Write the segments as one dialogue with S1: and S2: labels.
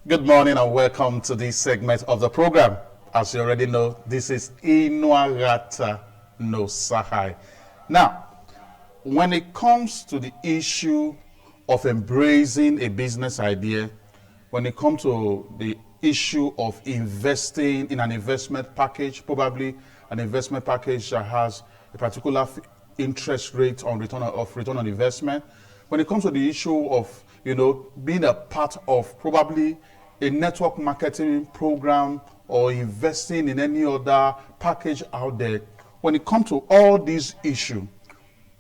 S1: Good morning and welcome to this segment of the program. As you already know, this is Inuagata no Sahai. Now, when it comes to the issue of embracing a business idea, when it comes to the issue of investing in an investment package, probably an investment package that has a particular interest rate on return on investment, when it comes to the issue of being a part of probably a network marketing program or investing in any other package out there, when it comes to all these issues,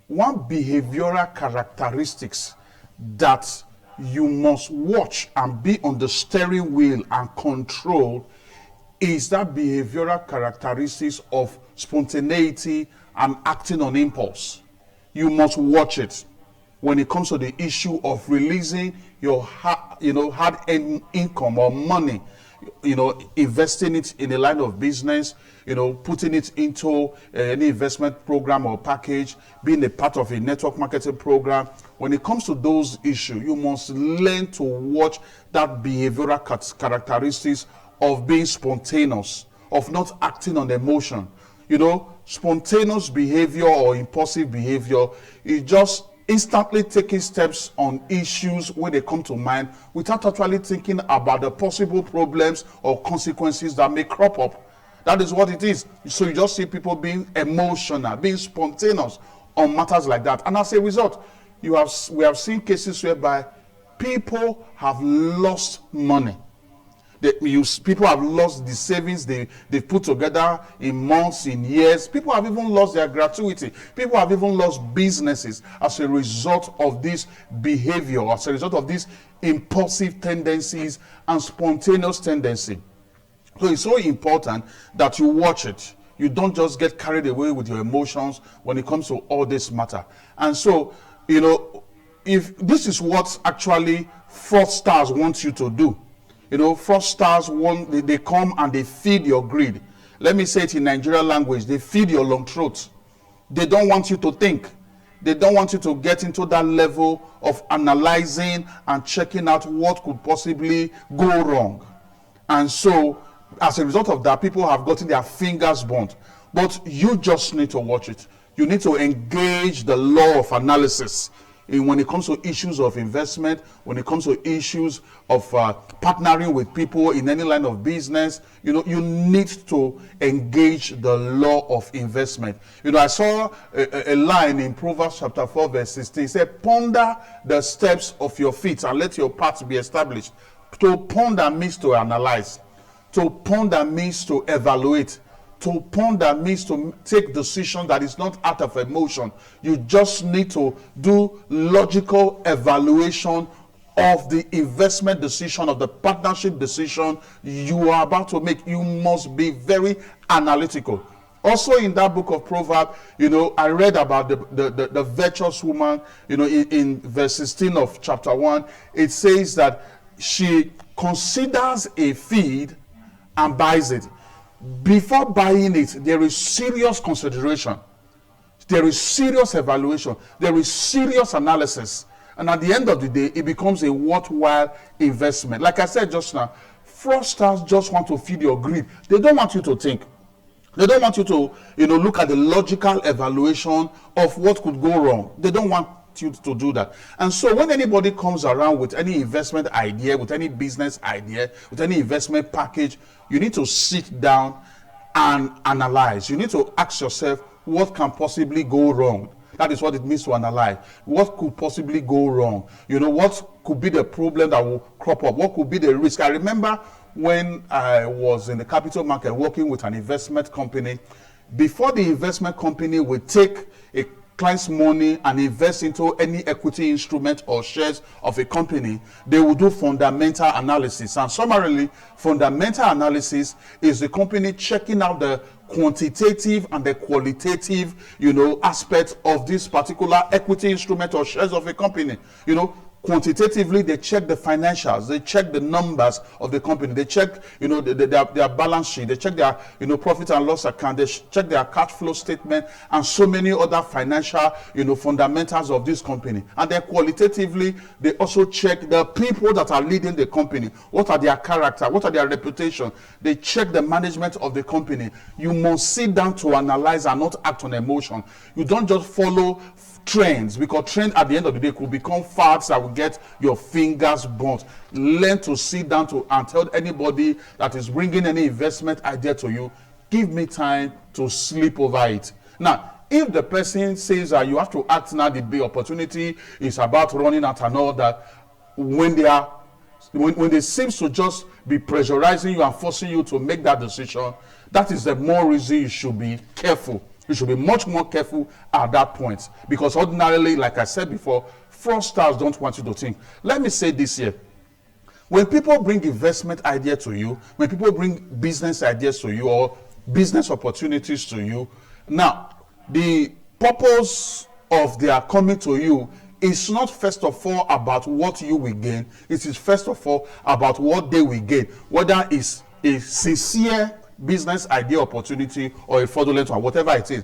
S1: one behavioral characteristics that you must watch and be on the steering wheel and control is that behavioral characteristics of spontaneity and acting on impulse. You must watch it when it comes to the issue of releasing your hard-earned income or money, investing it in a line of business, putting it into any investment program or package, being a part of a network marketing program. When it comes to those issues, you must learn to watch that behavioral characteristics of being spontaneous, of not acting on emotion. Spontaneous behavior or impulsive behavior is just instantly taking steps on issues when they come to mind without actually thinking about the possible problems or consequences that may crop up. That is what it is. So you just see people being emotional, being spontaneous on matters like that. And as a result, we have seen cases whereby people have lost money. People have lost the savings they've put together in months, in years. People have even lost their gratuity. People have even lost businesses as a result of this behavior, as a result of these impulsive tendencies and spontaneous tendency. So it's so important that you watch it. You don't just get carried away with your emotions when it comes to all this matter. And so, if this is what actually fraudsters want you to do. Fraudsters they come and they feed your greed. Let me say it in Nigerian language. They feed your long throat. They don't want you to think. They don't want you to get into that level of analyzing and checking out what could possibly go wrong. And so, as a result of that, people have gotten their fingers burnt. But you just need to watch it. You need to engage the law of analysis when it comes to issues of investment, when it comes to issues of partnering with people in any line of business. You need to engage the law of investment. I saw a line in Proverbs chapter 4 verse 16. It said, ponder the steps of your feet and let your paths be established. To ponder means to analyze. To ponder means to evaluate. To ponder means to take decision that is not out of emotion. You just need to do logical evaluation of the investment decision, of the partnership decision you are about to make. You must be very analytical. Also in that book of Proverbs, I read about the virtuous woman, in verse 16 of chapter 1. It says that she considers a field and buys it. Before buying it, there is serious consideration. There is serious evaluation. There is serious analysis. And at the end of the day, it becomes a worthwhile investment. Like I said just now, fraudsters just want to feed your greed. They don't want you to think. They don't want you to, look at the logical evaluation of what could go wrong. They don't want you to do that. And so when anybody comes around with any investment idea, with any business idea, with any investment package, you need to sit down and analyze. You need to ask yourself, what can possibly go wrong? That is what it means to analyze. What could possibly go wrong? What could be the problem that will crop up? What could be the risk? I remember when I was in the capital market working with an investment company. Before the investment company would take a client's money and invest into any equity instrument or shares of a company, they will do fundamental analysis. And summarily, fundamental analysis is the company checking out the quantitative and the qualitative, aspect of this particular equity instrument or shares of a company. Quantitatively, they check the financials, they check the numbers of the company, they check, their balance sheet, they check their, profit and loss account, they check their cash flow statement, and so many other financial, fundamentals of this company. And then qualitatively, they also check the people that are leading the company. What are their character? What are their reputation? They check the management of the company. You must sit down to analyze and not act on emotion. You don't just follow trends, because trend at the end of the day could become fads that will get your fingers burnt. Learn to sit down and tell anybody that is bringing any investment idea to you, give me time to sleep over it. Now, if the person says that you have to act now, the opportunity is about running out and all that, when they seem to just be pressurizing you and forcing you to make that decision, that is the more reason you should be careful. You should be much more careful at that point, because ordinarily, like I said before, fraudsters don't want you to think. Let me say this here. When people bring investment idea to you, when people bring business ideas to you or business opportunities to you, now, the purpose of their coming to you is not first of all about what you will gain. It is first of all about what they will gain, whether it's a sincere business idea opportunity or a fraudulent one, whatever it is.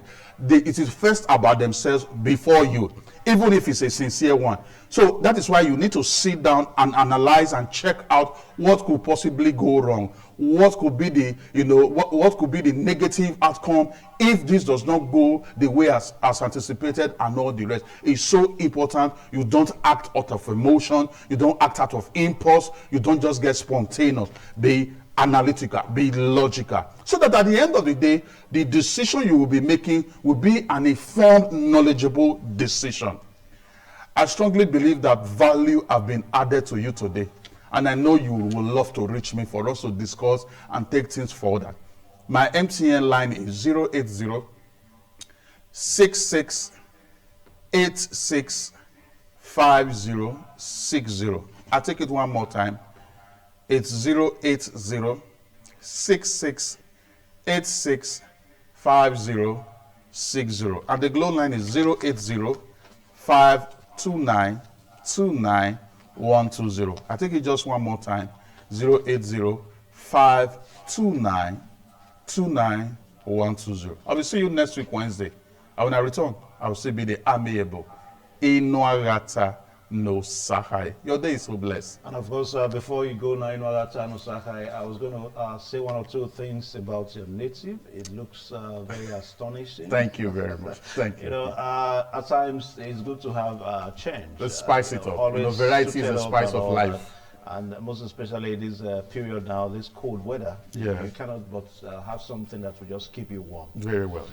S1: It is first about themselves before you, even if it's a sincere one. So that is why you need to sit down and analyze and check out what could possibly go wrong, what could be the what could be the negative outcome if this does not go the way as anticipated, and all the rest. It's so important you don't act out of emotion, you don't act out of impulse, you don't just get spontaneous. Be analytical, be logical, so that at the end of the day, the decision you will be making will be an informed, knowledgeable decision. I strongly believe that value have been added to you today, and I know you will love to reach me for us to discuss and take things further. My MTN line is 080 66 86 5060. I'll take it one more time. It's 080 66 86 5060. And the glow line is 080 529 29120. I take it just one more time. 080 529 29120. I will see you next week, Wednesday. And when I return, I will still be the amiable Inuagata no Sahai. Your day is so blessed.
S2: And of course, before you go now, Inuagata no Sahai, I was going to say one or two things about your native. It looks very astonishing.
S1: Thank you very much. Thank you.
S2: At times it's good to have change.
S1: Let's spice it up. Variety is the spice of life.
S2: And most especially this period now, this cold weather.
S1: Yeah.
S2: You cannot but have something that will just keep you warm.
S1: Very well.